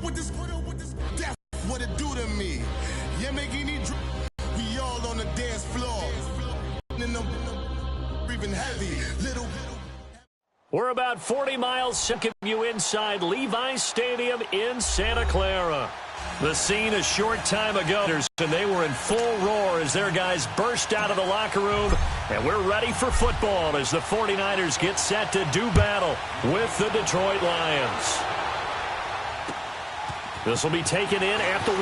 That's what it do to me. Yeah, making it we all on the dance floor. Breathing heavy, little. We're about 40 miles from you inside Levi's Stadium in Santa Clara. The scene a short time ago, and they were in full roar as their guys burst out of the locker room. And we're ready for football as the 49ers get set to do battle with the Detroit Lions. This will be taken in at the...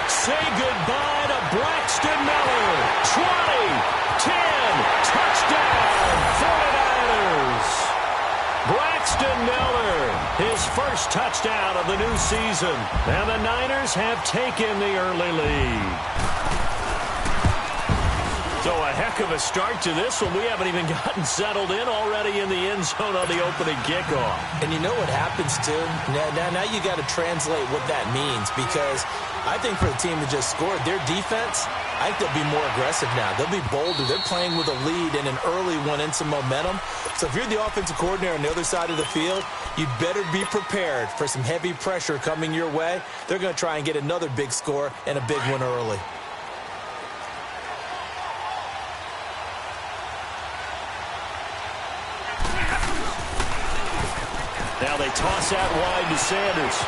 Say goodbye to Braxton Miller. 20, 10, touchdown, 49ers. Braxton Miller, his first touchdown of the new season. And the Niners have taken the early lead. So a heck of a start to this one. We haven't even gotten settled in already in the end zone on the opening kickoff. And you know what happens, too? Now you got to translate what that means, because I think for the team that just scored, their defense, I think they'll be more aggressive now. They'll be bolder. They're playing with a lead and an early one and some momentum. So if you're the offensive coordinator on the other side of the field, you'd better be prepared for some heavy pressure coming your way. They're going to try and get another big score and a big one early. Now they toss out wide to Sanders.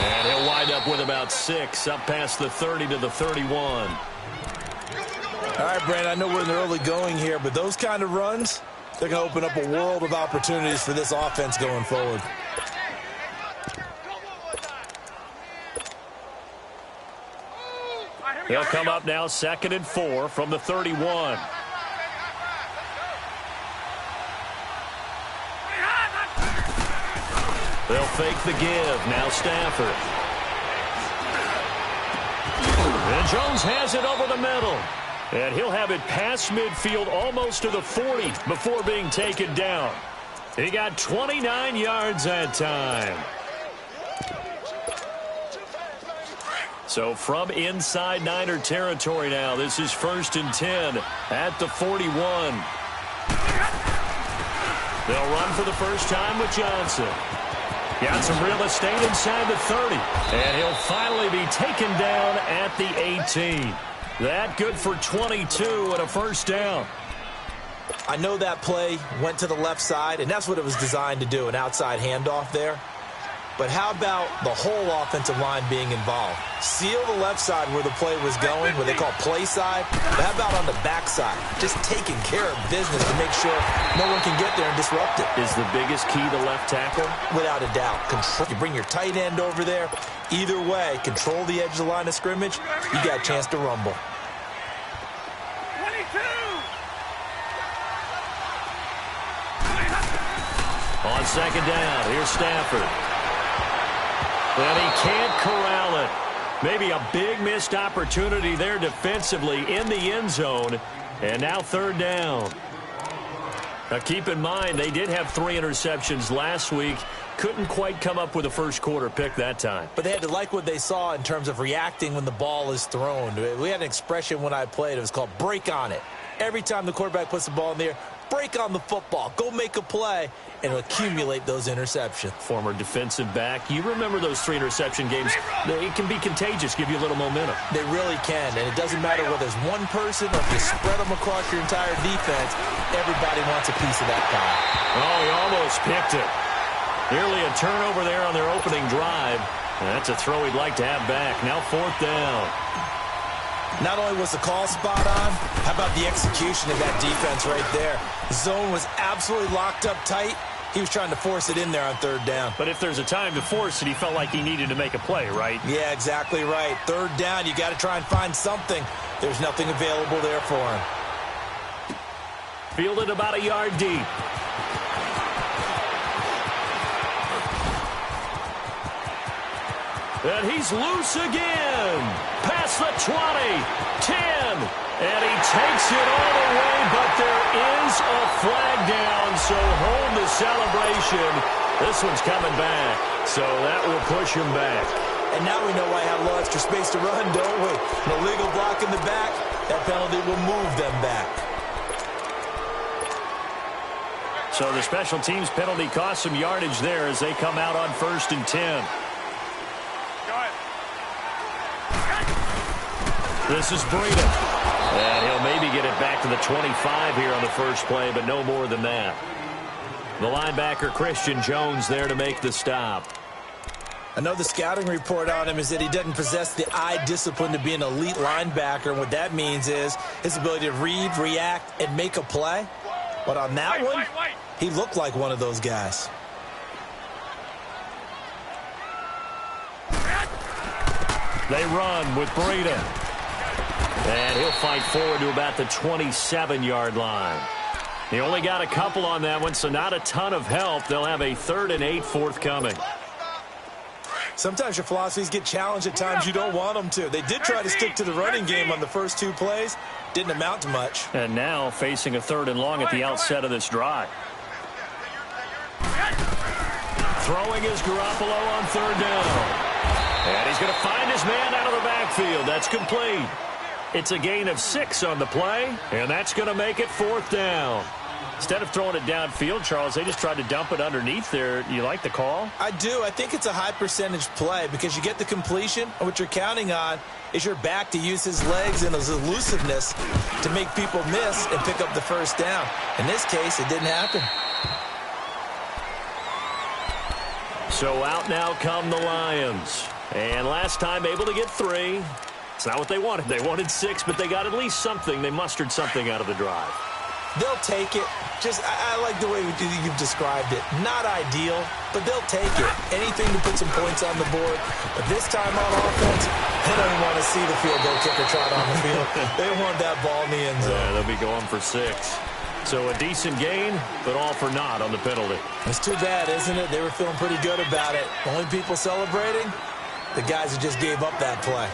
And he'll wind up with about 6, up past the 30 to the 31. All right, Brandon, I know we're in the early going here, but those kind of runs, they're going to open up a world of opportunities for this offense going forward. They'll come up now 2nd and 4 from the 31. They'll fake the give. Now Stafford. And Jones has it over the middle. And he'll have it past midfield almost to the 40 before being taken down. He got 29 yards that time. So from inside Niner territory now, this is 1st and 10 at the 41. They'll run for the first time with Johnson. Got some real estate inside the 30. And he'll finally be taken down at the 18. That good for 22 and a first down. I know that play went to the left side, and that's what it was designed to do, an outside handoff there. But how about the whole offensive line being involved? Seal the left side where the play was going, what they call play side. But how about on the back side? Just taking care of business to make sure no one can get there and disrupt it. Is the biggest key the left tackle? Without a doubt. Control. You bring your tight end over there. Either way, control the edge of the line of scrimmage. You got a chance to rumble. 22. On 2nd down, here's Stafford. And he can't corral it. Maybe a big missed opportunity there defensively in the end zone. And now 3rd down. Now keep in mind, they did have 3 interceptions last week. Couldn't quite come up with a first quarter pick that time. But they had to like what they saw in terms of reacting when the ball is thrown. We had an expression when I played. It was called break on it. Every time the quarterback puts the ball in the air, break on the football. Go make a play and accumulate those interceptions. Former defensive back. You remember those 3 interception games. It can be contagious, give you a little momentum. They really can, and it doesn't matter whether it's one person or if you spread them across your entire defense. Everybody wants a piece of that pie. Oh, he almost picked it. Nearly a turnover there on their opening drive. And that's a throw he'd like to have back. Now 4th down. Not only was the call spot on, how about the execution of that defense right there? The zone was absolutely locked up tight. He was trying to force it in there on 3rd down. But if there's a time to force it, he felt like he needed to make a play, right? Yeah, exactly right. 3rd down, you got to try and find something. There's nothing available there for him. Fielded about a yard deep. And he's loose again. Past the 20, 10, and he takes it all the way, but there is a flag down, so hold the celebration. This one's coming back, so that will push him back. And now we know why I have a little extra space to run, don't we? An illegal block in the back, that penalty will move them back. So the special teams penalty cost some yardage there as they come out on 1st and 10. This is Breida. And he'll maybe get it back to the 25 here on the first play, but no more than that. The linebacker, Christian Jones, there to make the stop. I know the scouting report on him is that he doesn't possess the eye discipline to be an elite linebacker. And what that means is his ability to read, react, and make a play. But on that one, he looked like one of those guys. They run with Breida. And he'll fight forward to about the 27-yard line. He only got a couple on that one, so not a ton of help. They'll have a 3rd and 8 forthcoming. Sometimes your philosophies get challenged at times you don't want them to. They did try to stick to the running game on the first 2 plays. Didn't amount to much. And now facing a 3rd and long at the outset of this drive. Throwing is Garoppolo on 3rd down. And he's going to find his man out of the backfield. That's complete. It's a gain of 6 on the play, and that's going to make it 4th down. Instead of throwing it downfield, Charles, they just tried to dump it underneath there. You like the call? I do. I think it's a high percentage play because you get the completion, and what you're counting on is your back to use his legs and his elusiveness to make people miss and pick up the 1st down. In this case, it didn't happen. So out now come the Lions. And last time able to get 3. It's not what they wanted. They wanted 6, but they got at least something. They mustered something out of the drive. They'll take it. I like the way you've described it. Not ideal, but they'll take it. Anything to put some points on the board. But this time on offense, they don't want to see the field goal kicker trot on the field. They want that ball in the end zone. Yeah, they'll be going for 6. So a decent gain, but all for naught on the penalty. It's too bad, isn't it? They were feeling pretty good about it. Only people celebrating, the guys who just gave up that play.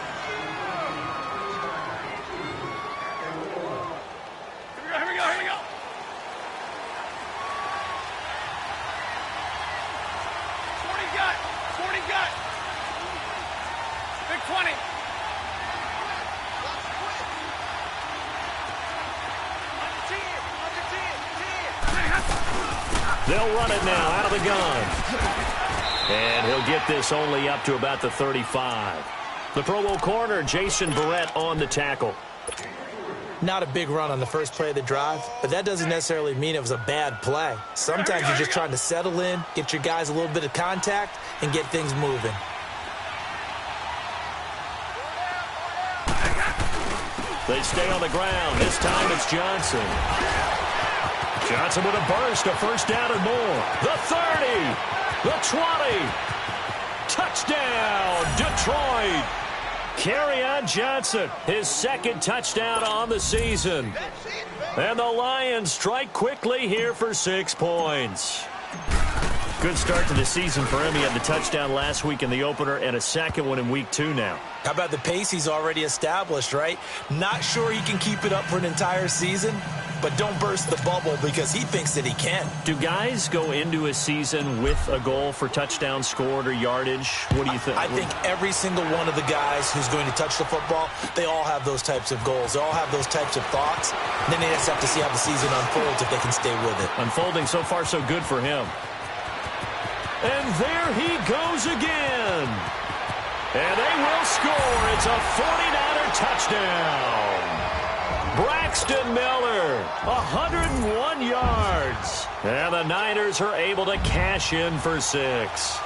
They'll run it now out of the gun. And he'll get this only up to about the 35. The Pro Bowl corner, Jason Barrett, on the tackle. Not a big run on the first play of the drive, but that doesn't necessarily mean it was a bad play. Sometimes you're just trying to settle in, get your guys a little bit of contact, and get things moving. They stay on the ground. This time it's Johnson. Johnson with a burst, a 1st down and more. The 30, the 20. Touchdown, Detroit. Kerryon Johnson, his 2nd touchdown on the season. And the Lions strike quickly here for 6 points. Good start to the season for him. He had the touchdown last week in the opener and a 2nd one in week 2 now. How about the pace he's already established, right? Not sure he can keep it up for an entire season, but don't burst the bubble because he thinks that he can. Do guys go into a season with a goal for touchdown scored or yardage? What do you think? I think every single one of the guys who's going to touch the football, they all have those types of goals. They all have those types of thoughts. And then they just have to see how the season unfolds if they can stay with it. Unfolding so far so good for him. And there he goes again. And they will score. It's a 49er touchdown. Braxton Miller, 101 yards. And the Niners are able to cash in for 6.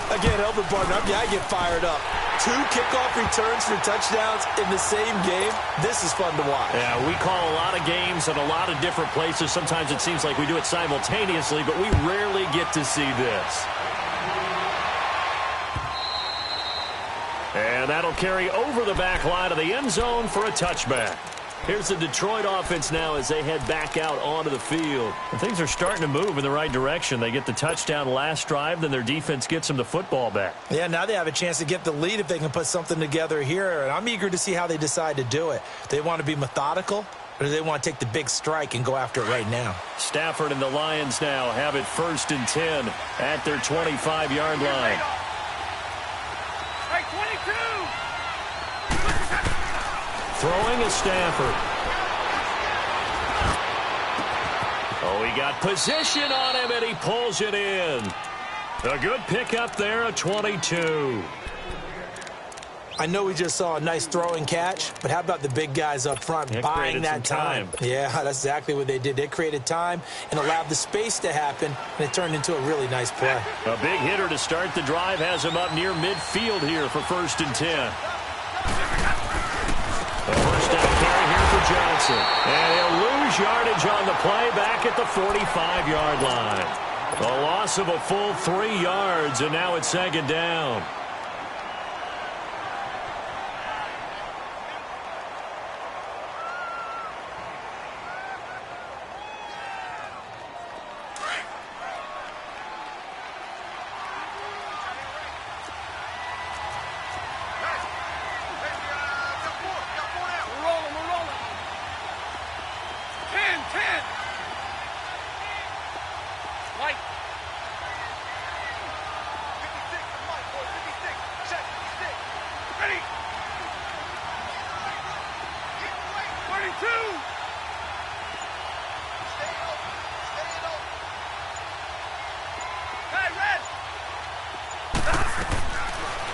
I can't help it, partner. I get fired up. 2 kickoff returns for touchdowns in the same game. This is fun to watch. Yeah, we call a lot of games at a lot of different places. Sometimes it seems like we do it simultaneously, but we rarely get to see this. And that'll carry over the back line of the end zone for a touchback. Here's the Detroit offense now as they head back out onto the field. And things are starting to move in the right direction. They get the touchdown last drive, then their defense gets them the football back. Yeah, now they have a chance to get the lead if they can put something together here. And I'm eager to see how they decide to do it. They want to be methodical, or do they want to take the big strike and go after it right now? Stafford and the Lions now have it 1st and 10 at their 25-yard line. Throwing is Stafford. Oh, he got position on him, and he pulls it in. A good pickup there, a 22. I know we just saw a nice throwing catch, but how about the big guys up front buying that time? Yeah, that's exactly what they did. They created time and allowed the space to happen, and it turned into a really nice play. A big hitter to start the drive has him up near midfield here for 1st and 10. A first down carry here for Johnson. And he'll lose yardage on the play back at the 45-yard line. A loss of a full 3 yards, and now it's 2nd down.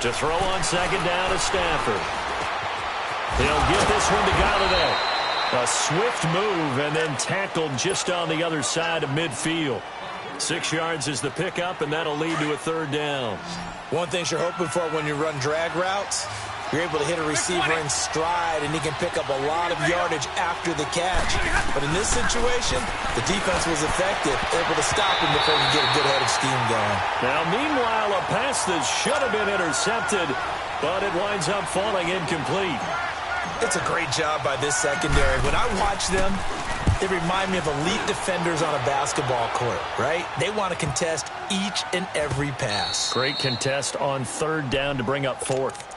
To throw on 2nd down is Stafford. He'll get this one to Galladay. A swift move and then tackled just on the other side of midfield. 6 yards is the pickup, and that'll lead to a 3rd down. One thing you're hoping for when you run drag routes, you're able to hit a receiver in stride, and he can pick up a lot of yardage after the catch. But in this situation, the defense was effective, able to stop him before he could get a good head of steam going. Now, meanwhile, a pass that should have been intercepted, but it winds up falling incomplete. It's a great job by this secondary. When I watch them, they remind me of elite defenders on a basketball court, right? They want to contest each and every pass. Great contest on 3rd down to bring up 4th.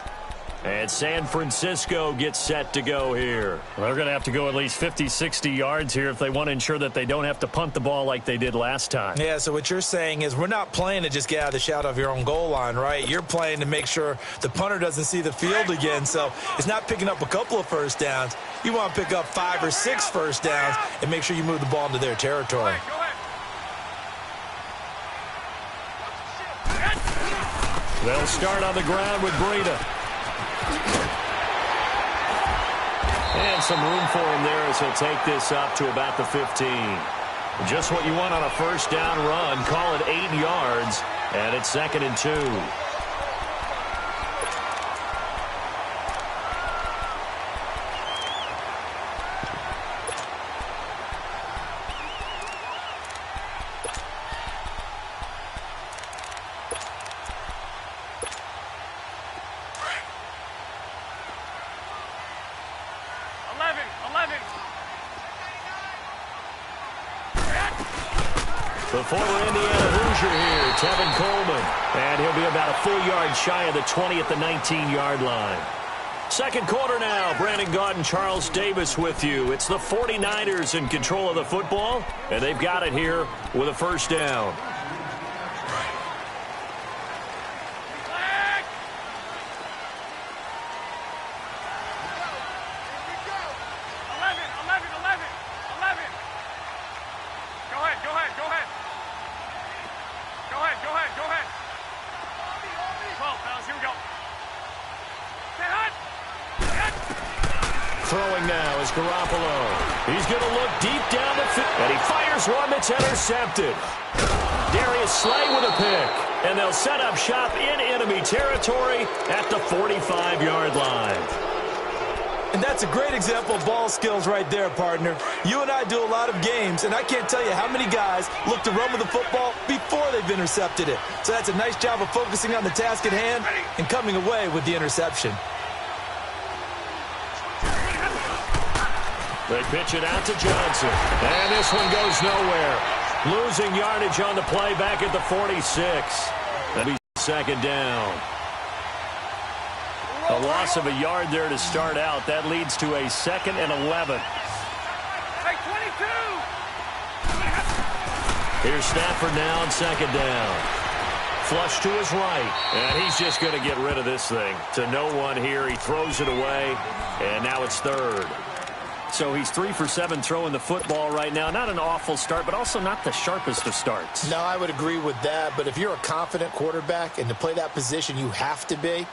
And San Francisco gets set to go here. Well, they're going to have to go at least 50, 60 yards here if they want to ensure that they don't have to punt the ball like they did last time. Yeah, so what you're saying is we're not playing to just get out of the shadow of your own goal line, right? You're playing to make sure the punter doesn't see the field again. So it's not picking up a couple of first downs. You want to pick up 5 or 6 first downs and make sure you move the ball into their territory. They'll start on the ground with Breida. And some room for him there as he'll take this up to about the 15. Just what you want on a first down run. Call it 8 yards, and it's 2nd and 2. The former Indiana Hoosier here, Tevin Coleman. And he'll be about a full yard shy of the 20 at the 19-yard line. 2nd quarter now. Brandon Gaudin, Charles Davis with you. It's the 49ers in control of the football, and they've got it here with a first down. Throwing now is Garoppolo. He's going to look deep down the field, and he fires one that's intercepted. Darius Slay with a pick, and they'll set up shop in enemy territory at the 45-yard line. And that's a great example of ball skills right there, partner. You and I do a lot of games, and I can't tell you how many guys look to run with the football before they've intercepted it. So that's a nice job of focusing on the task at hand and coming away with the interception. They pitch it out to Johnson. And this one goes nowhere. Losing yardage on the play back at the 46. That'll be 2nd down. A loss of a yard there to start out. That leads to a 2nd and 11. Hey, 22! Here's Stafford now on 2nd down. Flush to his right. And he's just going to get rid of this thing. To no one here. He throws it away. And now it's 3rd. So he's 3 for 7 throwing the football right now. Not an awful start, but also not the sharpest of starts. No, I would agree with that. But if you're a confident quarterback and to play that position, you have to be.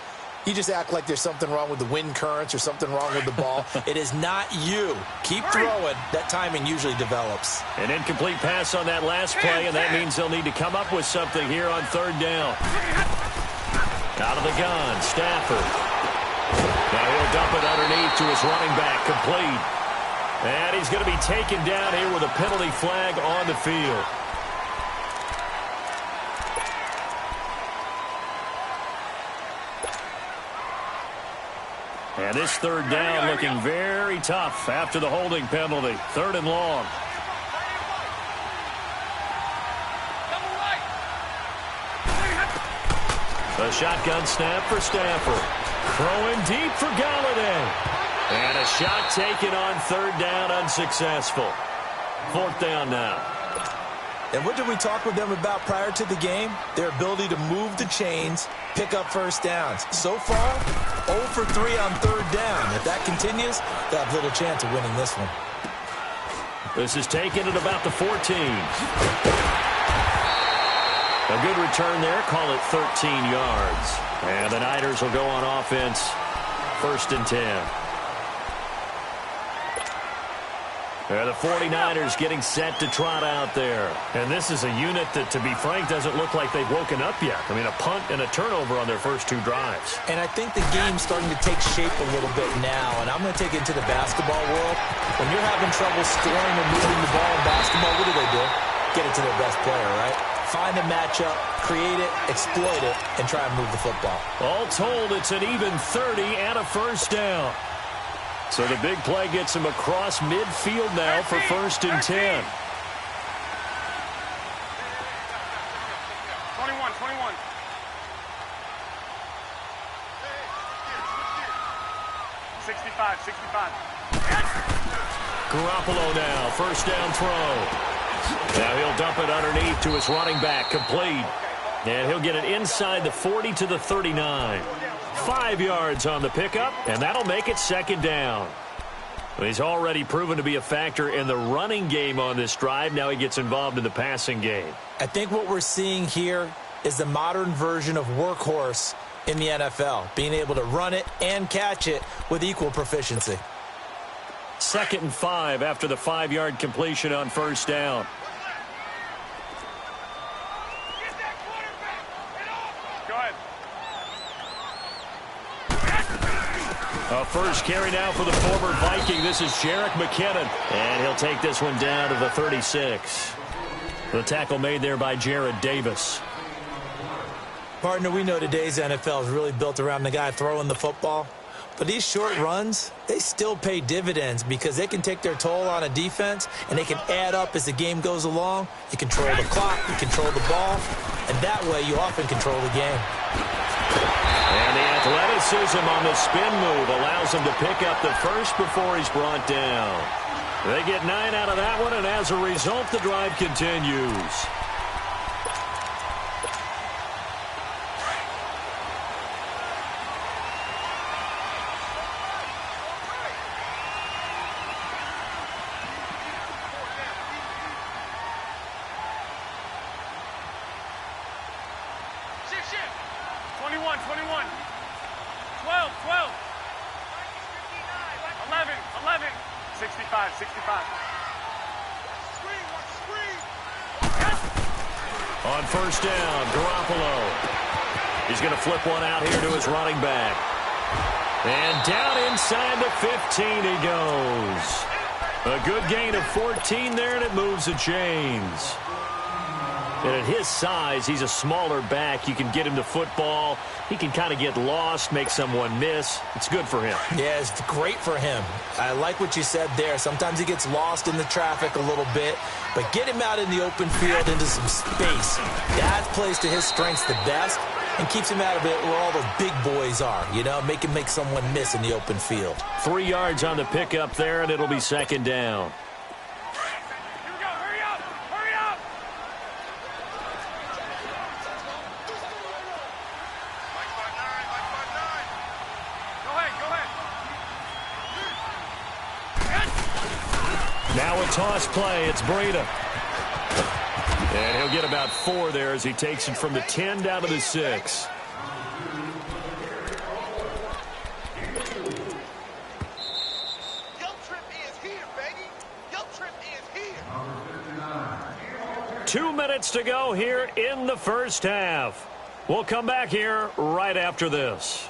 You just act like there's something wrong with the wind currents or something wrong with the ball. It is not you. Keep throwing. That timing usually develops. An incomplete pass on that last play, and that means they'll need to come up with something here on 3rd down. Out of the gun, Stafford. Now he'll dump it underneath to his running back, complete. And he's going to be taken down here with a penalty flag on the field. And this 3rd down looking very tough after the holding penalty. 3rd and long. The shotgun snap for Stafford. Throwing deep for Galladay. And a shot taken on 3rd down, unsuccessful. 4th down now. And what did we talk with them about prior to the game? Their ability to move the chains, pick up first downs. So far, 0 for 3 on 3rd down. If that continues, they'll have little chance of winning this one. This is taken at about the 14. A good return there. Call it 13 yards. And the Niners will go on offense. 1st and 10. The 49ers getting set to trot out there. And this is a unit that, to be frank, doesn't look like they've woken up yet. I mean, a punt and a turnover on their first 2 drives. And I think the game's starting to take shape a little bit now. And I'm going to take it into the basketball world. When you're having trouble scoring or moving the ball in basketball, what do? Get it to their best player, right? Find a matchup, create it, exploit it, and try and move the football. All told, it's an even 30 and a 1st down. So the big play gets him across midfield now for 1st and 10. 21. Sixty-five. Garoppolo now, 1st down throw. Now he'll dump it underneath to his running back, complete. And he'll get it inside the 40 to the 39. 5 yards on the pickup, and that'll make it 2nd down. Well, he's already proven to be a factor in the running game on this drive. Now he gets involved in the passing game. I think what we're seeing here is the modern version of workhorse in the NFL, being able to run it and catch it with equal proficiency. 2nd and 5 after the 5-yard completion on 1st down. A first carry now for the former Viking. This is Jerick McKinnon. And he'll take this one down to the 36. The tackle made there by Jared Davis. Partner, we know today's NFL is really built around the guy throwing the football. But these short runs, they still pay dividends because they can take their toll on a defense and they can add up as the game goes along. You control the clock, you control the ball, and that way you often control the game. And the athleticism on the spin move allows him to pick up the first before he's brought down. They get 9 out of that one, and as a result, the drive continues. On 1st down, Garoppolo. He's going to flip one out here to his running back. And down inside the 15 he goes. A good gain of 14 there, and it moves the chains. And at his size, he's a smaller back. You can get him to football. He can kind of get lost, make someone miss. It's good for him. Yeah, it's great for him. I like what you said there. Sometimes he gets lost in the traffic a little bit, but get him out in the open field into some space. That plays to his strengths the best and keeps him out of it where all the big boys are, you know, make him make someone miss in the open field. 3 yards on the pickup there, and it'll be 2nd down. Now a toss play. It's Breida. And he'll get about 4 there as he takes it from the 10 down to the 6. Your trip is here, baby. Your trip is here. 2 minutes to go here in the first half. We'll come back here right after this.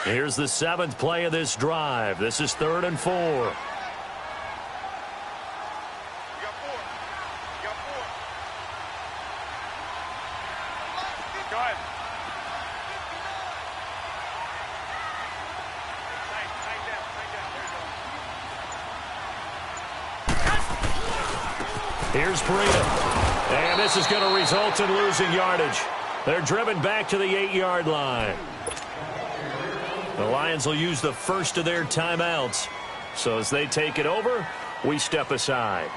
Here's the 7th play of this drive. This is 3rd and 4. You got 4. You got 4. Go ahead. Tight down. There you go. Here's Breida. And this is going to result in losing yardage. They're driven back to the 8-yard line. The Lions will use the first of their timeouts. So as they take it over, we step aside.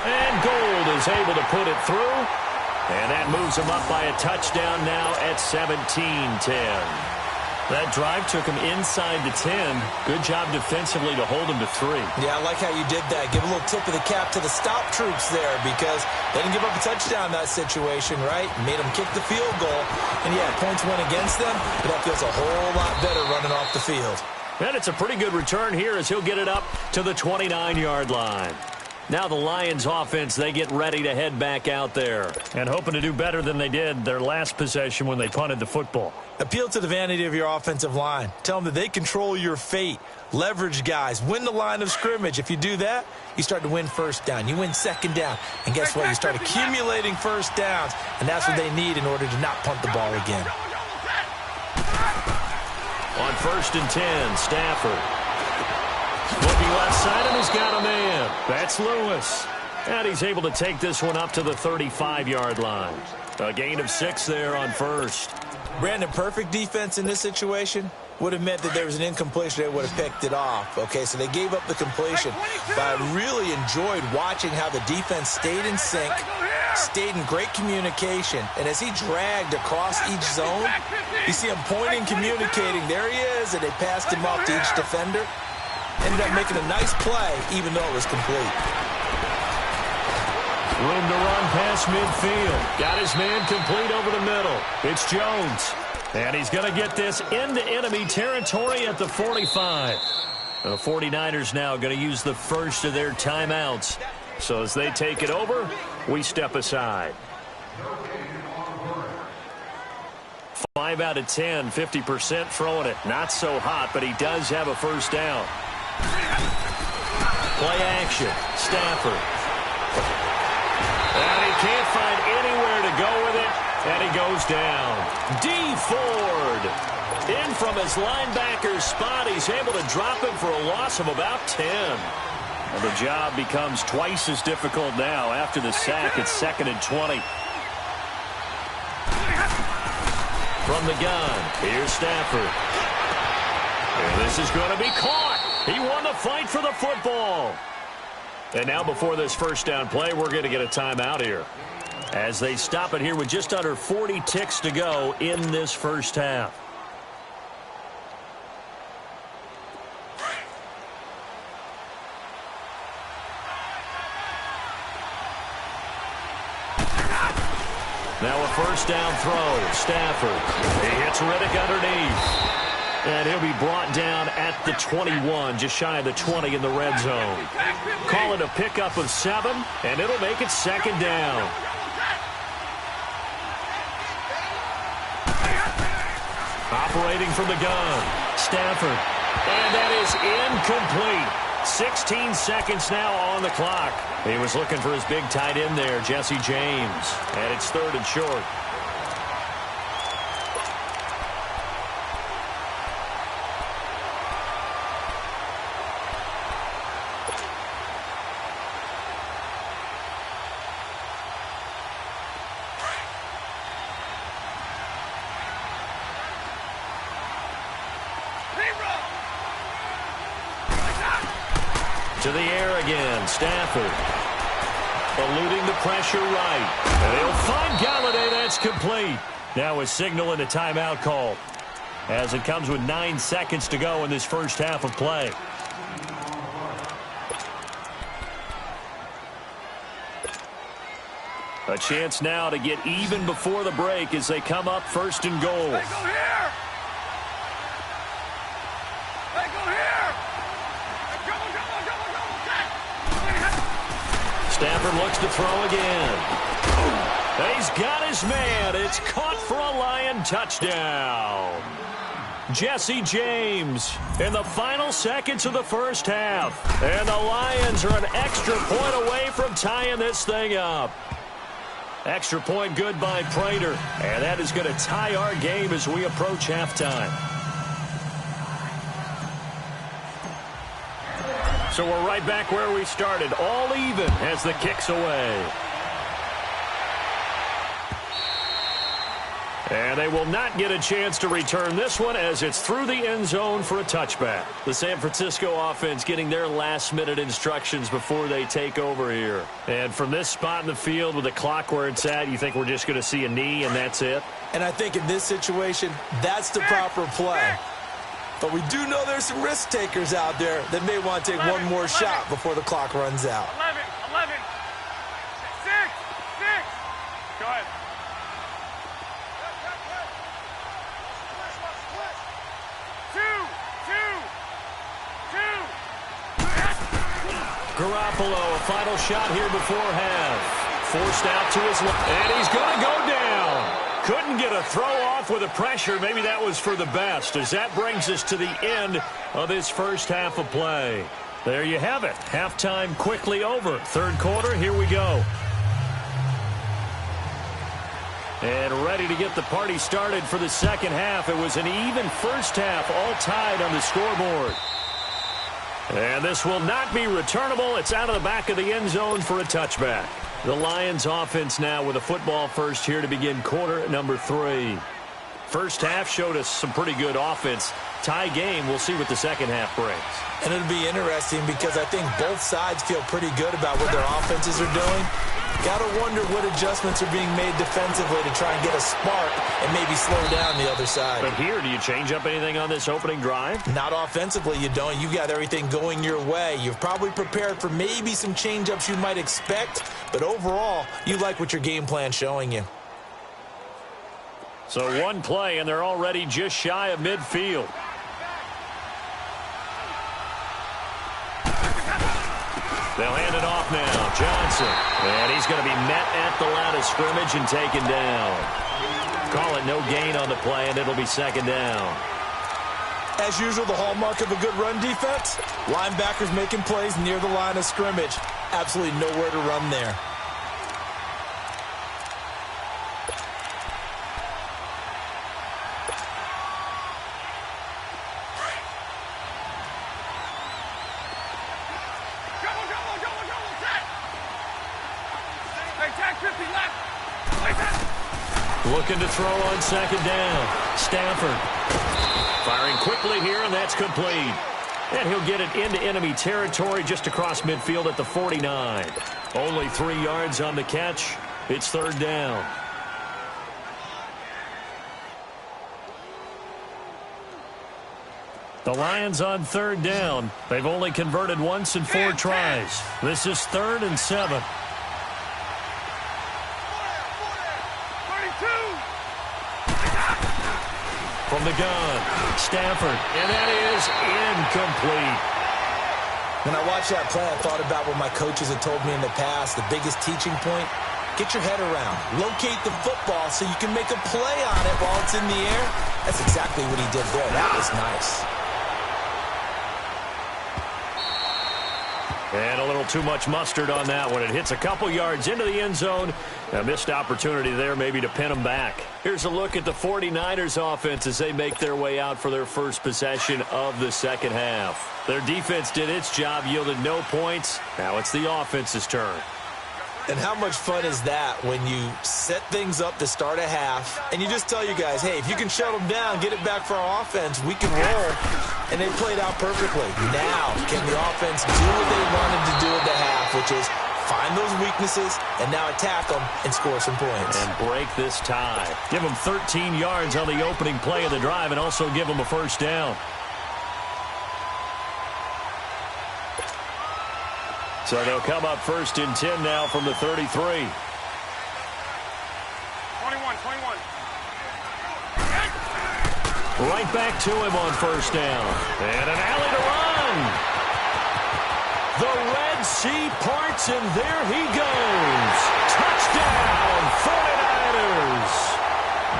And Gold is able to put it through. And that moves him up by a touchdown now at 17-10. That drive took him inside the 10. Good job defensively to hold him to 3. Yeah, I like how you did that. Give a little tip of the cap to the stop troops there because they didn't give up a touchdown in that situation, right? Made them kick the field goal. And, yeah, points went against them, but that feels a whole lot better running off the field. And it's a pretty good return here as he'll get it up to the 29-yard line. Now the Lions offense, they get ready to head back out there. And hoping to do better than they did their last possession when they punted the football. Appeal to the vanity of your offensive line. Tell them that they control your fate. Leverage guys. Win the line of scrimmage. If you do that, you start to win first down. You win second down. And guess what? You start accumulating first downs. And that's what they need in order to not punt the ball again. On 1st and 10, Stafford. Looking left side, and he's got a man. That's Lewis. And he's able to take this one up to the 35-yard line. A gain of 6 there on 1st. Brandon, perfect defense in this situation would have meant that there was an incompletion. They would have picked it off. Okay, so they gave up the completion. But I really enjoyed watching how the defense stayed in sync, stayed in great communication. And as he dragged across each zone, you see him pointing, communicating. There he is, and they passed him off to each defender. Ended up making a nice play, even though it was complete. Room to run past midfield. Got his man complete over the middle. It's Jones. And he's going to get this into enemy territory at the 45. The 49ers now going to use the first of their timeouts. So as they take it over, we step aside. 5 out of 10, 50% throwing it. Not so hot, but he does have a first down. Play action. Stafford. And he can't find anywhere to go with it. And he goes down. D. Ford. In from his linebacker's spot. He's able to drop him for a loss of about 10. And the job becomes twice as difficult now after the sack. It's 2nd and 20. From the gun, here's Stafford. And this is going to be caught. He won the fight for the football. And now before this first down play, we're going to get a timeout here. As they stop it here with just under 40 ticks to go in this first half. Now a first down throw. Stafford. He hits Riddick underneath. And he'll be brought down at the 21, just shy of the 20 in the red zone. Call it a pickup of 7, and it'll make it 2nd down. Operating from the gun. Stafford. And that is incomplete. 16 seconds now on the clock. He was looking for his big tight end there, Jesse James. And it's 3rd and short. To the air again, Stafford. Eluding the pressure right. And he'll find Galladay. That's complete. Now a signal and a timeout call, as it comes with 9 seconds to go in this first half of play. A chance now to get even before the break as they come up first and goal. They go here. They go here. Go. Stafford looks to throw again. He's got his man. It's caught for a Lion touchdown. Jesse James in the final seconds of the first half. And the Lions are an extra point away from tying this thing up. Extra point good by Prater. And that is going to tie our game as we approach halftime. So we're right back where we started. All even as the kick's away. And they will not get a chance to return this one as it's through the end zone for a touchback. The San Francisco offense getting their last-minute instructions before they take over here. And from this spot in the field with the clock where it's at, you think we're just going to see a knee and that's it? And I think in this situation, that's the proper play. But we do know there's some risk takers out there that may want to take one more shot before the clock runs out. 11. 6. Go ahead. Garoppolo, a final shot here before half. Forced out to his left, and he's going to go down. Couldn't get a throw off with the pressure. Maybe that was for the best, as that brings us to the end of this first half of play. There you have it. Halftime quickly over. Third quarter, here we go. And ready to get the party started for the second half. It was an even first half, all tied on the scoreboard. And this will not be returnable. It's out of the back of the end zone for a touchback. The Lions offense now with a football first here to begin quarter number 3. First half showed us some pretty good offense. Tie game, we'll see what the second half brings. And it'll be interesting because I think both sides feel pretty good about what their offenses are doing. Got to wonder what adjustments are being made defensively to try and get a spark and maybe slow down the other side. But here, do you change up anything on this opening drive? Not offensively, you don't. You got everything going your way. You've probably prepared for maybe some change-ups you might expect, but overall, you like what your game plan's showing you. So one play, and they're already just shy of midfield. They'll hand it off now. Johnson. And he's going to be met at the line of scrimmage and taken down. Call it no gain on the play, and it'll be second down. As usual, the hallmark of a good run defense, linebackers making plays near the line of scrimmage. Absolutely nowhere to run there. Looking to throw on second down. Stafford firing quickly here, and that's complete. And he'll get it into enemy territory just across midfield at the 49. Only 3 yards on the catch. It's third down. The Lions on third down. They've only converted once in 4 tries. This is 3rd and 7. From the gun, Stafford, and that is incomplete. When I watched that play, I thought about what my coaches had told me in the past. The biggest teaching point, get your head around. Locate the football so you can make a play on it while it's in the air. That's exactly what he did there. That was nice. And a little too much mustard on that one. It hits a couple yards into the end zone. A missed opportunity there maybe to pin them back. Here's a look at the 49ers offense as they make their way out for their first possession of the second half. Their defense did its job, yielded no points. Now it's the offense's turn. And how much fun is that when you set things up to start a half and you just tell you guys, hey, if you can shut them down, get it back for our offense, we can roll. And they played out perfectly. Now, can the offense do what they wanted to do at the half, which is find those weaknesses and now attack them and score some points. And break this tie. Give them 13 yards on the opening play of the drive and also give them a first down. So they'll come up first and 10 now from the 33. 21. Right back to him on first down. And an alley to run. The Red Sea parts, and there he goes. Touchdown, 49ers.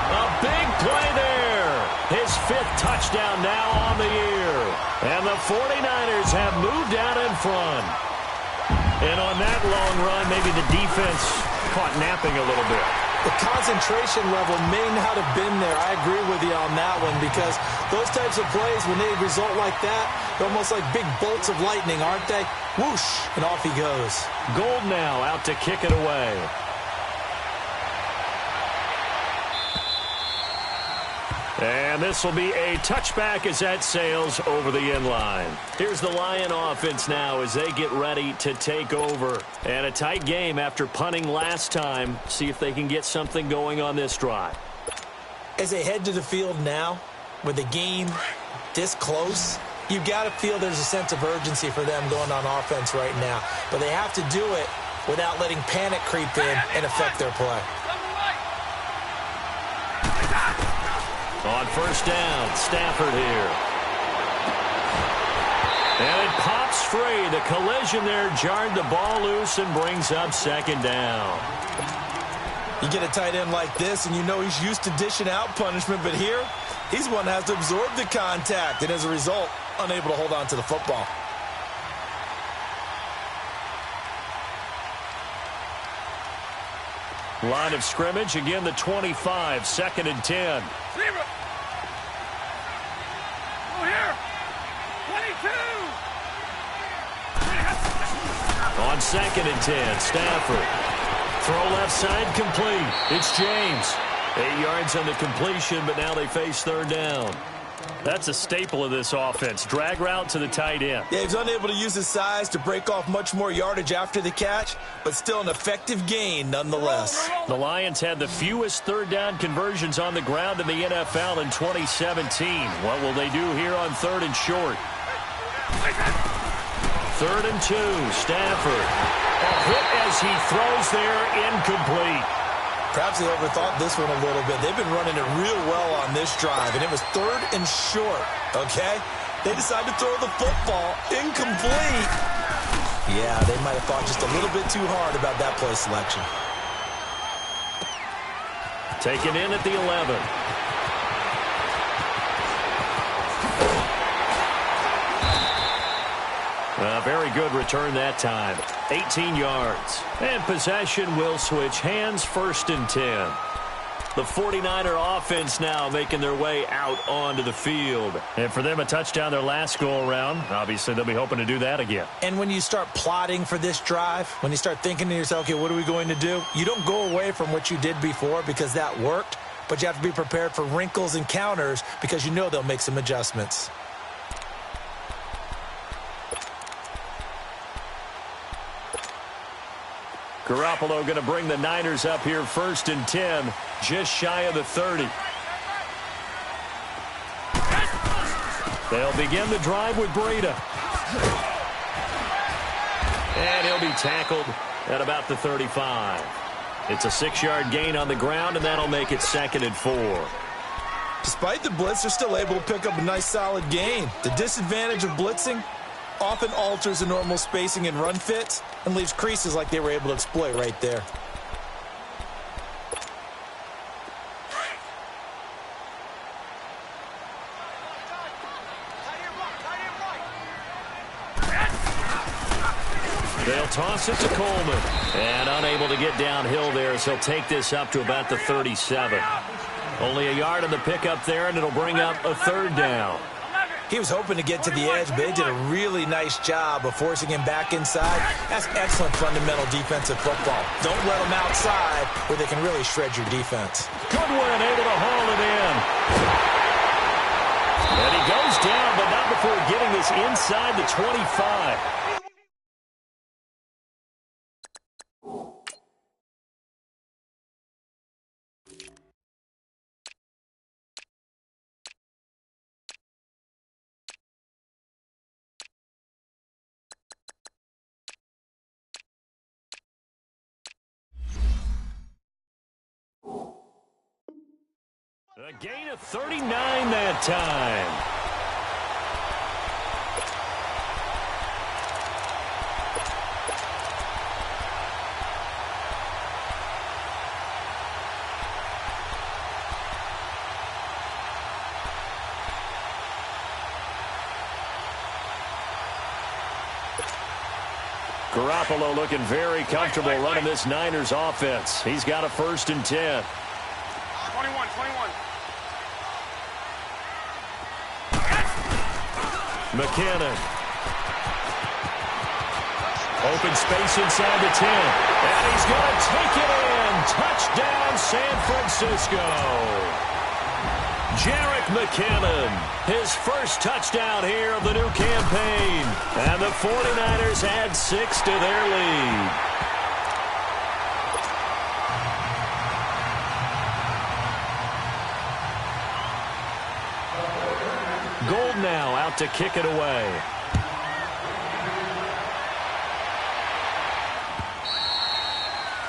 A big play there. His 5th touchdown now on the year. And the 49ers have moved out in front. And on that long run, maybe the defense caught napping a little bit. The concentration level may not have been there. I agree with you on that one because those types of plays, when they result like that, they're almost like big bolts of lightning, aren't they? Whoosh, and off he goes. Gold now out to kick it away. And this will be a touchback as that sails over the end line. Here's the Lion offense now as they get ready to take over. And a tight game after punting last time. See if they can get something going on this drive. As they head to the field now, with the game this close, you've got to feel there's a sense of urgency for them going on offense right now. But they have to do it without letting panic creep in and affect their play. On first down, Stafford here. And it pops free. The collision there jarred the ball loose and brings up second down. You get a tight end like this, and you know he's used to dishing out punishment, but here, he's one that has to absorb the contact, and as a result, unable to hold on to the football. Line of scrimmage, again the 25, 2nd and 10. Zebra. Go here. 22. On 2nd and 10, Stafford. Throw left side complete. It's James. 8 yards on the completion, but now they face third down. That's a staple of this offense. Drag route to the tight end. Yeah, he's unable to use his size to break off much more yardage after the catch, but still an effective gain nonetheless. The Lions had the fewest third down conversions on the ground in the NFL in 2017. What will they do here on 3rd and short? 3rd and 2, Stafford. A hit as he throws there, incomplete. Perhaps they overthought this one a little bit. They've been running it real well on this drive, and it was 3rd and short, okay? They decided to throw the football incomplete. Yeah, they might have thought just a little bit too hard about that play selection. Taken in at the 11. A very good return that time. 18 yards. And possession will switch hands, 1st and 10. The 49er offense now making their way out onto the field. And for them, a touchdown their last go-around. Obviously, they'll be hoping to do that again. And when you start plotting for this drive, when you start thinking to yourself, okay, what are we going to do? You don't go away from what you did before because that worked, but you have to be prepared for wrinkles and counters because you know they'll make some adjustments. Garoppolo going to bring the Niners up here 1st and 10, just shy of the 30. They'll begin the drive with Breida. And he'll be tackled at about the 35. It's a 6-yard gain on the ground, and that'll make it 2nd and 4. Despite the blitz, they're still able to pick up a nice solid gain. The disadvantage of blitzing often alters the normal spacing and run fits and leaves creases like they were able to exploit right there. They'll toss it to Coleman. And unable to get downhill there, so he'll take this up to about the 37. Only a yard on the pickup there, and it'll bring up a 3rd down. He was hoping to get to the edge, but they did a really nice job of forcing him back inside. That's excellent fundamental defensive football. Don't let them outside where they can really shred your defense. Goodwin able to haul it in. And he goes down, but not before getting this inside the 25. A gain of 39 that time. Garoppolo looking very comfortable running this Niners offense. He's got a 1st and 10. 21. McKinnon. Open space inside the 10. And he's going to take it in. Touchdown, San Francisco. Jerick McKinnon, his first touchdown here of the new campaign. And the 49ers add 6 to their lead. Gold now out to kick it away.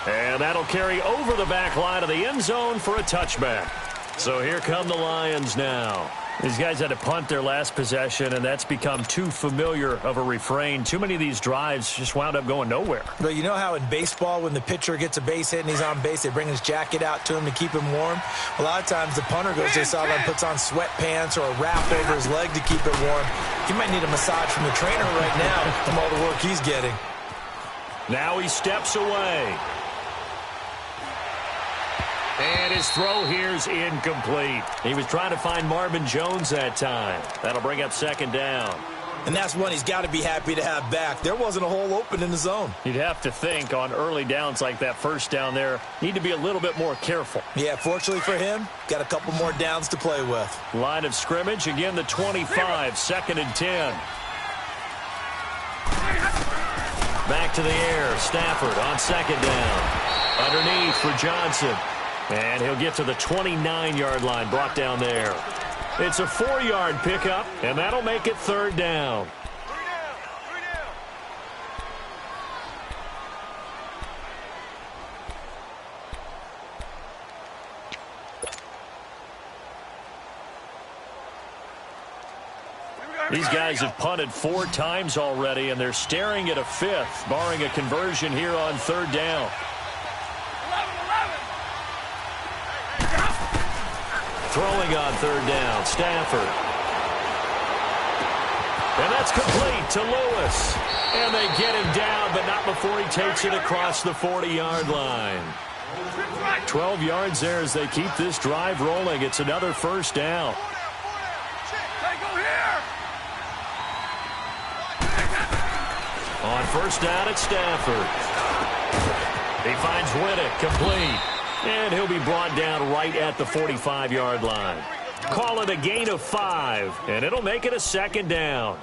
And that'll carry over the back line of the end zone for a touchback. So here come the Lions now. These guys had to punt their last possession, and that's become too familiar of a refrain. Too many of these drives just wound up going nowhere. But you know how in baseball, when the pitcher gets a base hit and he's on base, they bring his jacket out to him to keep him warm? A lot of times the punter goes to the sideline, puts on sweatpants or a wrap over his leg to keep it warm. He might need a massage from the trainer right now from all the work he's getting. Now he steps away. And his throw here's incomplete. He was trying to find Marvin Jones that time. That'll bring up 2nd down. And that's one he's got to be happy to have back. There wasn't a hole open in the zone. You'd have to think on early downs like that 1st down there, need to be a little bit more careful. Yeah, fortunately for him, got a couple more downs to play with. Line of scrimmage, again the 25, 2nd and 10. Back to the air, Stafford on 2nd down. Underneath for Johnson. And he'll get to the 29-yard line, brought down there. It's a 4-yard pickup, and that'll make it 3rd down. These guys have punted 4 times already, and they're staring at a 5th, barring a conversion here on 3rd down. Throwing on 3rd down, Stafford. And that's complete to Lewis. And they get him down, but not before he takes it across the 40-yard line. 12 yards there as they keep this drive rolling. It's another 1st down. On 1st down, it's Stafford. He finds Whittick, complete. And he'll be brought down right at the 45-yard line. Call it a gain of 5, and it'll make it a 2nd down.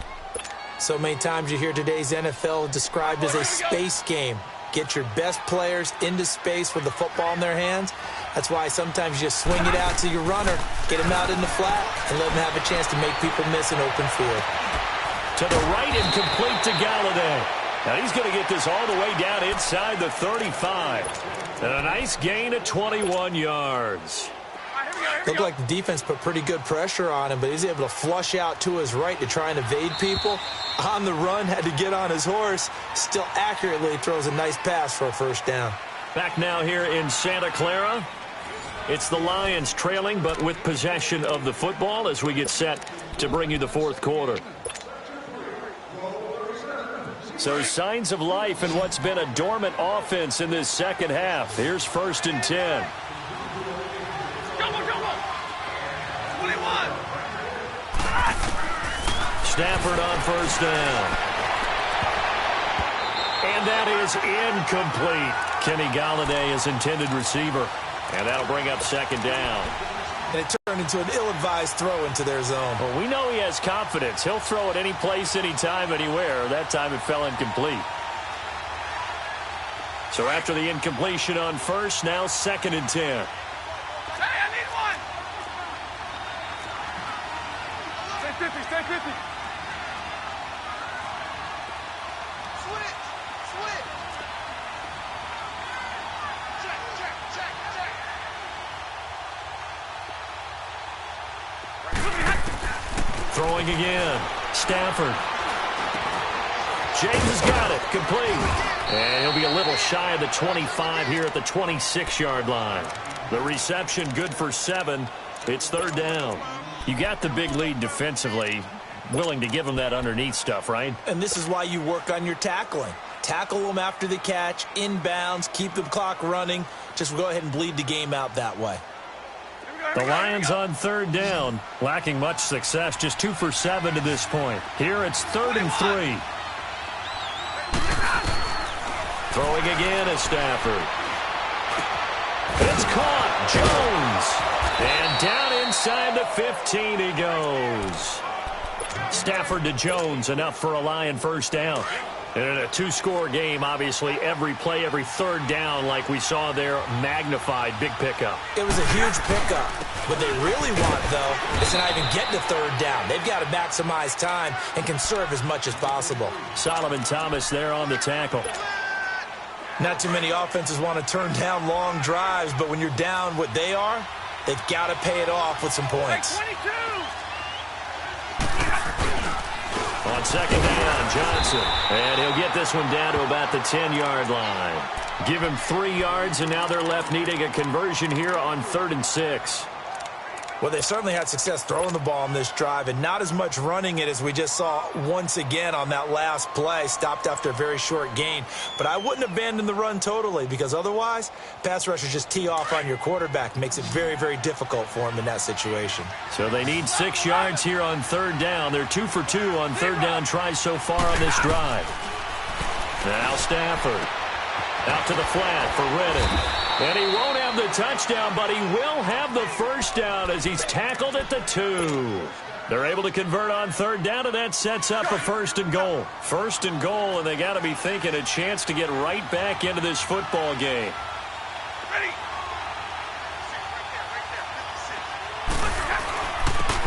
So many times you hear today's NFL described as a space game. Get your best players into space with the football in their hands. That's why sometimes you just swing it out to your runner, get him out in the flat, and let him have a chance to make people miss an open field. To the right and complete to Galladay. Now he's going to get this all the way down inside the 35. And a nice gain of 21 yards. Looked like the defense put pretty good pressure on him, but he's able to flush out to his right to try and evade people. On the run, had to get on his horse. Still accurately throws a nice pass for a 1st down. Back now here in Santa Clara. It's the Lions trailing, but with possession of the football as we get set to bring you the 4th quarter. So signs of life in what's been a dormant offense in this 2nd half. Here's 1st and 10. Stafford on first down. And that is incomplete. Kenny Galladay is intended receiver. And that'll bring up second down. And it turned into an ill-advised throw into their zone. Well, we know he has confidence. He'll throw it any place, anytime, anywhere. That time it fell incomplete. So after the incompletion on first, now 2nd and 10. Hey, I need one. Stay 50, stay 50. Switch. Check. Throwing again. Stafford. James has got it. Complete. And he'll be a little shy of the 25 here at the 26-yard line. The reception good for 7. It's 3rd down. You got the big lead defensively. Willing to give them that underneath stuff, right? And this is why you work on your tackling. Tackle them after the catch, inbounds, keep the clock running. Just go ahead and bleed the game out that way. The Lions on 3rd down, lacking much success, just 2 for 7 to this point. Here it's 3rd and 3. Throwing again is Stafford. It's caught. Jones. And down inside the 15 he goes. Stafford to Jones, enough for a Lion first down. And in a 2-score game, obviously, every play, every 3rd down, like we saw there, magnified, big pickup. It was a huge pickup. What they really want, though, is to not even get to 3rd down. They've got to maximize time and conserve as much as possible. Solomon Thomas there on the tackle. Not too many offenses want to turn down long drives, but when you're down what they are, they've got to pay it off with some points. On 2nd down, Johnson. And he'll get this one down to about the 10-yard line. Give him 3 yards, and now they're left needing a conversion here on 3rd and 6. Well, they certainly had success throwing the ball on this drive and not as much running it as we just saw once again on that last play. Stopped after a very short gain. But I wouldn't abandon the run totally because otherwise, pass rushers just tee off on your quarterback. Makes it very, very difficult for him in that situation. So they need 6 yards here on 3rd down. They're 2 for 2 on 3rd down tries so far on this drive. Now Stafford. Out to the flat for Redden. And he won't have the touchdown, but he will have the first down as he's tackled at the 2. They're able to convert on 3rd down, and that sets up a 1st and goal. 1st and goal, and they got to be thinking a chance to get right back into this football game. Ready.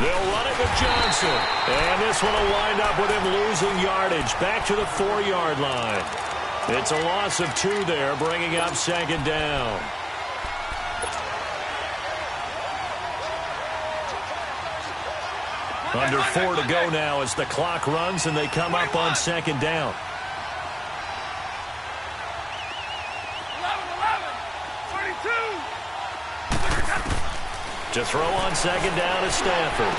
They'll run it with Johnson. And this one will wind up with him losing yardage. Back to the 4-yard line. It's a loss of 2 there, bringing up 2nd down. Under 4 to go now as the clock runs, and they come up on 2nd down. 11, 32. To throw on 2nd down is Stafford.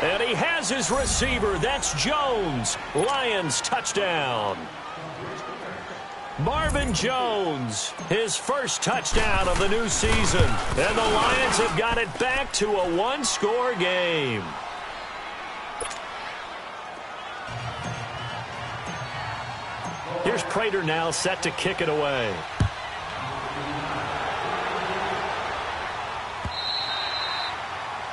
And he has his receiver. That's Jones. Lions touchdown. Marvin Jones, his first touchdown of the new season. And the Lions have got it back to a 1-score game. Here's Prater now set to kick it away.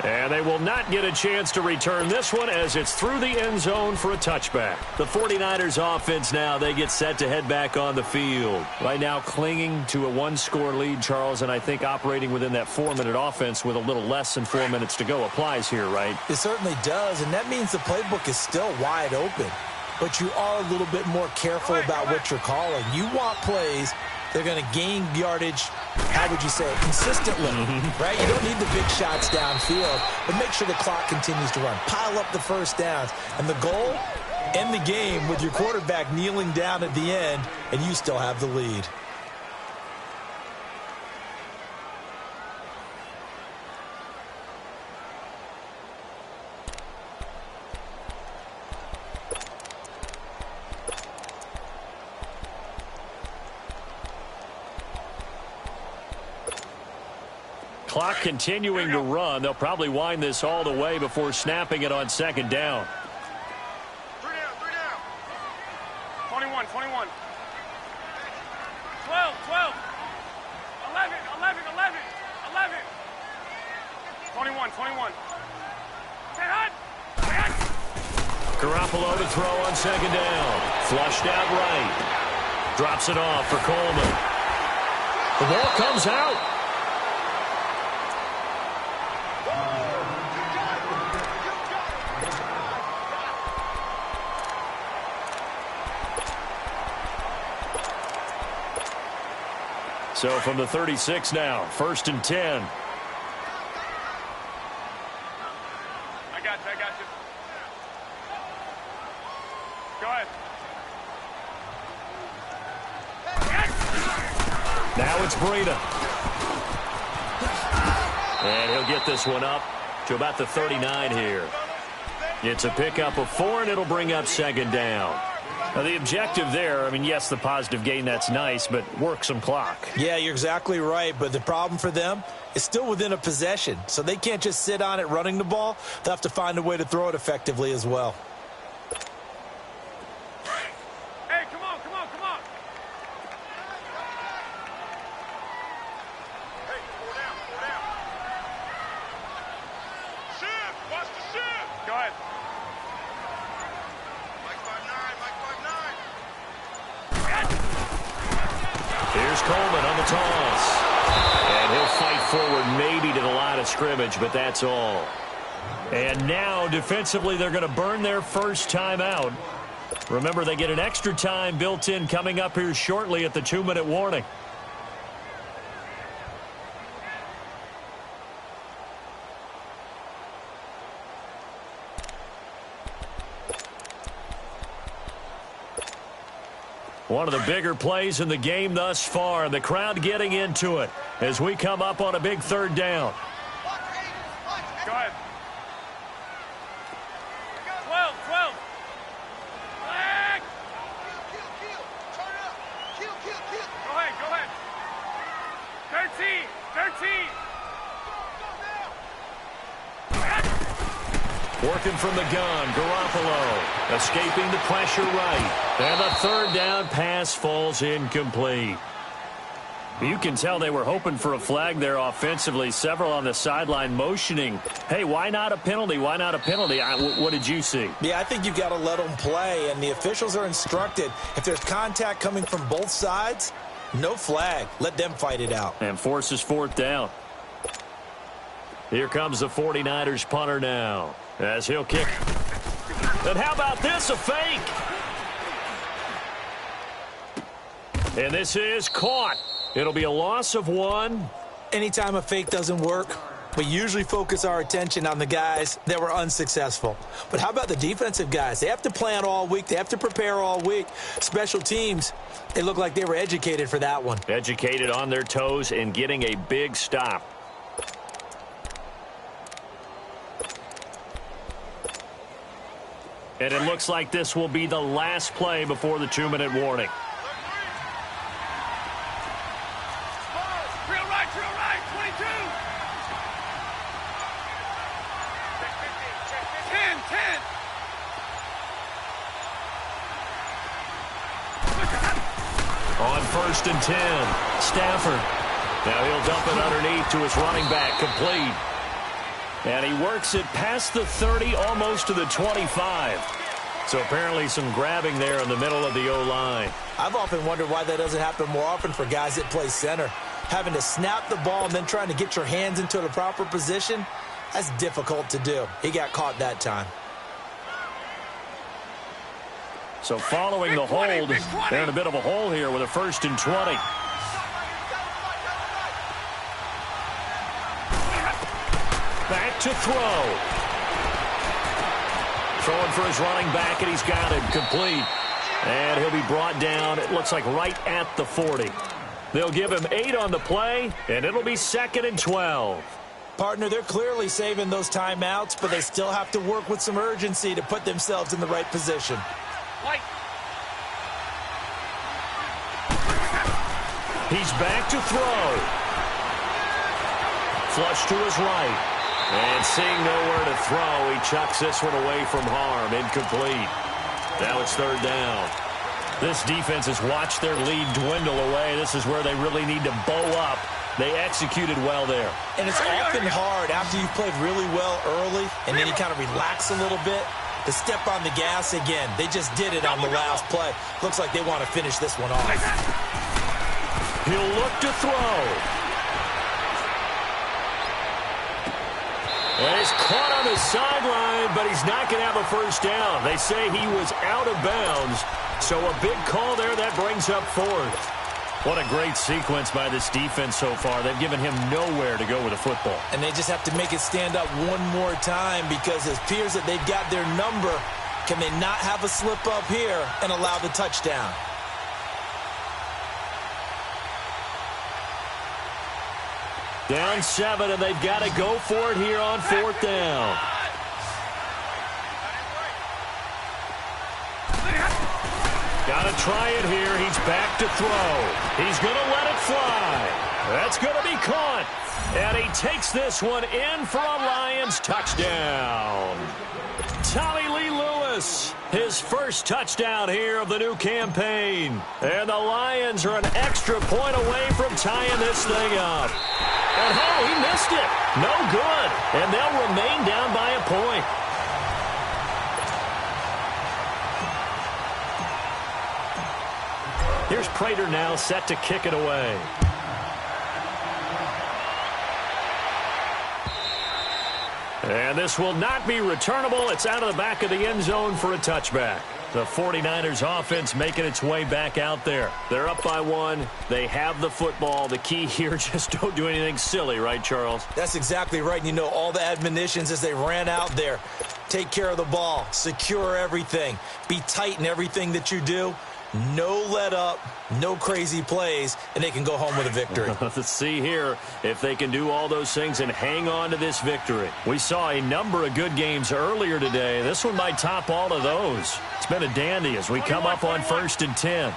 And they will not get a chance to return this one as it's through the end zone for a touchback. The 49ers offense now, they get set to head back on the field. Right now clinging to a 1-score lead, Charles, and I think operating within that 4-minute offense with a little less than 4 minutes to go applies here, right? It certainly does, and that means the playbook is still wide open. But you are a little bit more careful about what you're calling. You want plays that are going to gain yardage, how would you say it, consistently, right? You don't need the big shots downfield, but make sure the clock continues to run. Pile up the first downs. And the goal, end the game with your quarterback kneeling down at the end, and you still have the lead. Clock continuing to run. They'll probably wind this all the way before snapping it on 2nd down. 21. Garoppolo to throw on second down. Flushed out right. Drops it off for Coleman. The ball comes out. So from the 36 now, 1st and 10. I got you. Go ahead. Now it's Breida. And he'll get this one up to about the 39 here. It's a pickup of 4, and it'll bring up second down. Now, the objective there, I mean, yes, the positive gain, that's nice, but work some clock. Yeah, you're exactly right, but the problem for them is still within a possession, so they can't just sit on it running the ball. They'll have to find a way to throw it effectively as well. Hey, come on. Hey, four down. Shift, watch the shift. Go ahead. Here's Coleman on the toss. And he'll fight forward maybe to the line of scrimmage, but that's all. And now, defensively, they're going to burn their first time out. Remember, they get an extra time built in coming up here shortly at the 2-minute warning. One of the bigger plays in the game thus far. The crowd getting into it as we come up on a big 3rd down. Go ahead. 12. Flag. Kill. Turn up. Kill. Go ahead. 13. Working from the gun, Garoppolo escaping the pressure right. And the 3rd down pass falls incomplete. You can tell they were hoping for a flag there offensively. Several on the sideline motioning, hey, why not a penalty? What did you see? Yeah, I think you've got to let them play, and the officials are instructed, if there's contact coming from both sides, no flag. Let them fight it out. And forces 4th down. Here comes the 49ers punter now as he'll kick. And how about this, a fake? And this is caught. It'll be a loss of 1. Anytime a fake doesn't work, we usually focus our attention on the guys that were unsuccessful. But how about the defensive guys? They have to plan all week. They have to prepare all week. Special teams, they look like they were educated for that one. Educated on their toes and getting a big stop. And it looks like this will be the last play before the 2-minute warning. Drill right, 22. 10. On 1st and 10, Stafford. Now he'll dump it underneath to his running back, complete. And he works it past the 30, almost to the 25. So apparently some grabbing there in the middle of the O-line. I've often wondered why that doesn't happen more often for guys that play center. Having to snap the ball and then trying to get your hands into the proper position, that's difficult to do. He got caught that time. So following the hold, they're in a bit of a hole here with a 1st and 20. Back to throw. Throwing for his running back, and he's got it complete. And he'll be brought down, it looks like right at the 40. They'll give him 8 on the play, and it'll be 2nd and 12. Partner, they're clearly saving those timeouts, but they still have to work with some urgency to put themselves in the right position. He's back to throw. Flush to his right. And seeing nowhere to throw, he chucks this one away from harm. Incomplete. Now it's 3rd down. This defense has watched their lead dwindle away. This is where they really need to bow up They executed well there. And it's often hard after you've played really well early and then you kind of relax a little bit to step on the gas again. They just did it on the last play. Looks like they want to finish this one off. He'll look to throw. And he's caught on the sideline, but he's not going to have a first down. They say he was out of bounds, so a big call there that brings up fourth. What a great sequence by this defense so far. They've given him nowhere to go with the football. And they just have to make it stand up one more time because it appears that they've got their number. Can they not have a slip up here and allow the touchdown? Down 7, and they've got to go for it here on fourth down. Got to try it here. He's back to throw. He's going to let it fly. That's going to be caught. And he takes this one in for a Lions touchdown. Tommy Lee Lewis, his first touchdown here of the new campaign. And the Lions are an extra point away from tying this thing up. And oh, he missed it. No good. And they'll remain down by a point. Here's Prater now set to kick it away. And this will not be returnable. It's out of the back of the end zone for a touchback. The 49ers offense making its way back out there. They're up by 1. They have the football. The key here, just don't do anything silly, right, Charles? That's exactly right. You know, all the admonitions as they ran out there. Take care of the ball. Secure everything. Be tight in everything that you do. No let up, no crazy plays, and they can go home with a victory. Let's see here if they can do all those things and hang on to this victory. We saw a number of good games earlier today. This one might top all of those. It's been a dandy as we come up on 1st and 10. 13.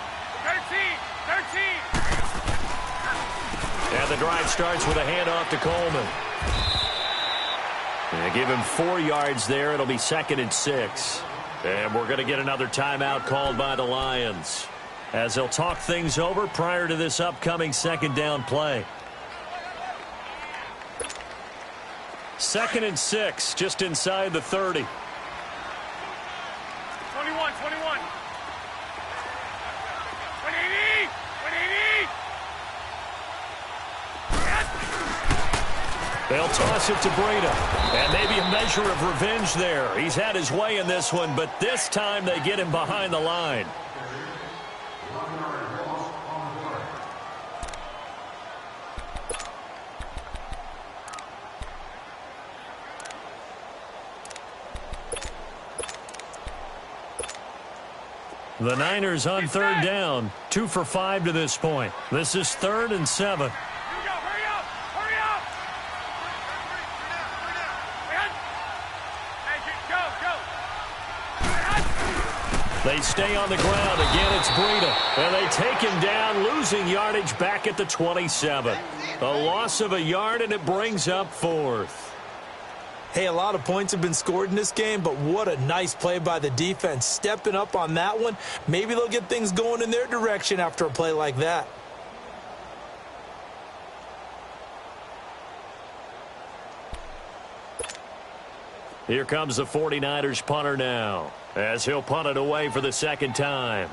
And the drive starts with a handoff to Coleman. And give him 4 yards there. It'll be 2nd and 6. And we're going to get another timeout called by the Lions as they'll talk things over prior to this upcoming 2nd down play. 2nd and 6, just inside the 30. 21. They'll toss it to Breda. And maybe a measure of revenge there. He's had his way in this one, but this time they get him behind the line. The Niners on 3rd down, 2 for 5 to this point. This is 3rd and 7. They stay on the ground. Again, it's Breda. And they take him down, losing yardage back at the 27. A loss of a yard, and it brings up 4th. Hey, a lot of points have been scored in this game, but what a nice play by the defense. Stepping up on that one. Maybe they'll get things going in their direction after a play like that. Here comes the 49ers punter now, as he'll punt it away for the 2nd time.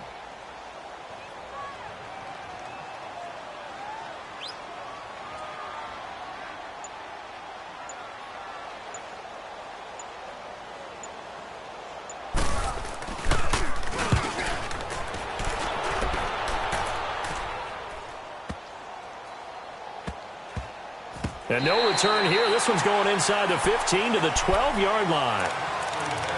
And no return here. This one's going inside the 15 to the 12-yard line.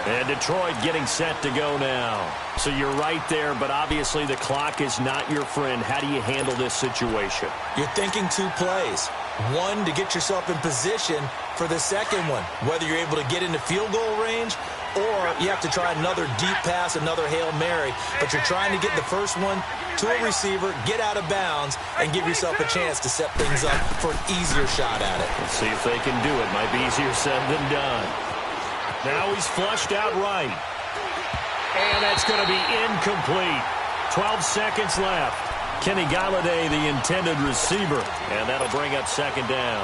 And Detroit getting set to go now. So you're right there, but obviously the clock is not your friend. How do you handle this situation? You're thinking 2 plays. One, to get yourself in position for the second one, whether you're able to get into field goal range or you have to try another deep pass, another Hail Mary. But you're trying to get the first one to a receiver, get out of bounds, and give yourself a chance to set things up for an easier shot at it. Let's see if they can do it. Might be easier said than done. Now he's flushed out right. And that's going to be incomplete. 12 seconds left. Kenny Galladay, the intended receiver. And that'll bring up second down.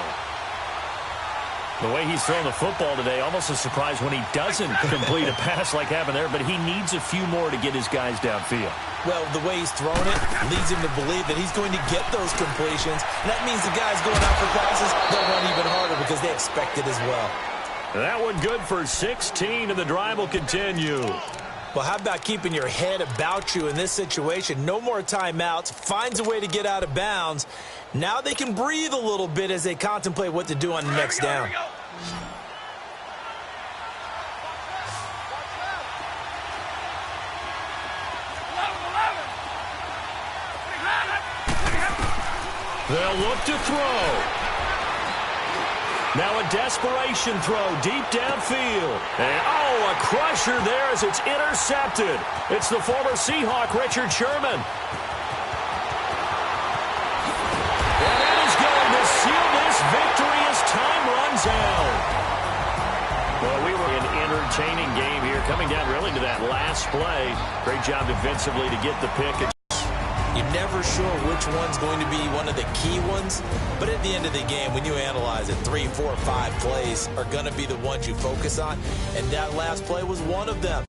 The way he's thrown the football today, almost a surprise when he doesn't complete a pass like happened there, but he needs a few more to get his guys downfield. Well, the way he's thrown it leads him to believe that he's going to get those completions. And that means the guys going out for passes, they'll run even harder because they expect it as well. That one good for 16, and the drive will continue. Well, how about keeping your head about you in this situation? No more timeouts. Finds a way to get out of bounds. Now they can breathe a little bit as they contemplate what to do on the next down. They'll look to throw. Now a desperation throw deep downfield. And, a crusher there as it's intercepted. It's the former Seahawk, Richard Sherman. And that is going to seal this victory as time runs out. Well, we were in an entertaining game here, coming down really to that last play. Great job defensively to get the pick. You're never sure which one's going to be one of the key ones, but at the end of the game, when you analyze it, 3, 4, 5 plays are going to be the ones you focus on, and that last play was one of them.